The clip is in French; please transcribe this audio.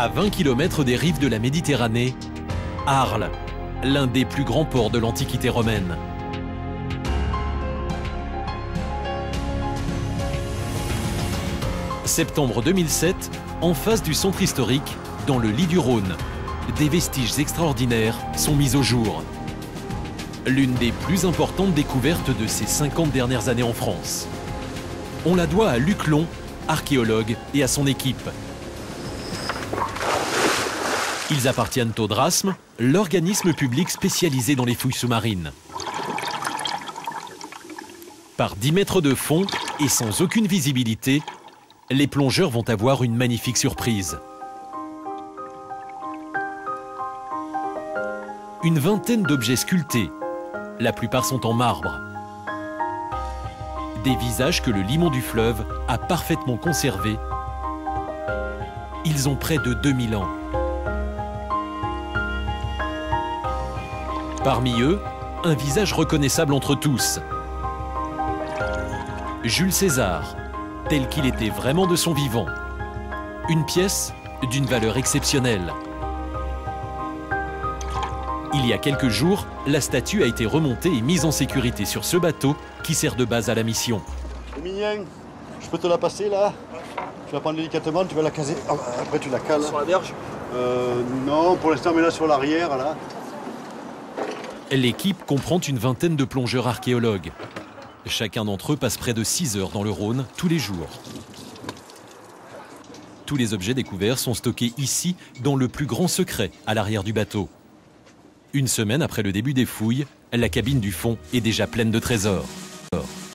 À 20 km des rives de la Méditerranée, Arles, l'un des plus grands ports de l'Antiquité romaine. Septembre 2007, en face du centre historique, dans le lit du Rhône, des vestiges extraordinaires sont mis au jour. L'une des plus importantes découvertes de ces 50 dernières années en France. On la doit à Luc Long, archéologue, et à son équipe. Ils appartiennent au Drasme, l'organisme public spécialisé dans les fouilles sous-marines. Par 10 mètres de fond et sans aucune visibilité, les plongeurs vont avoir une magnifique surprise. Une vingtaine d'objets sculptés, la plupart sont en marbre. Des visages que le limon du fleuve a parfaitement conservés. Ils ont près de 2000 ans. Parmi eux, un visage reconnaissable entre tous. Jules César, tel qu'il était vraiment de son vivant. Une pièce d'une valeur exceptionnelle. Il y a quelques jours, la statue a été remontée et mise en sécurité sur ce bateau qui sert de base à la mission. Emilien, je peux te la passer là? Tu vas prendre délicatement, tu vas la caser, après tu la cales. Sur la berge? Non, pour l'instant, mais là sur l'arrière, là. L'équipe comprend une vingtaine de plongeurs archéologues. Chacun d'entre eux passe près de 6 heures dans le Rhône tous les jours. Tous les objets découverts sont stockés ici, dans le plus grand secret, à l'arrière du bateau. Une semaine après le début des fouilles, la cabine du fond est déjà pleine de trésors.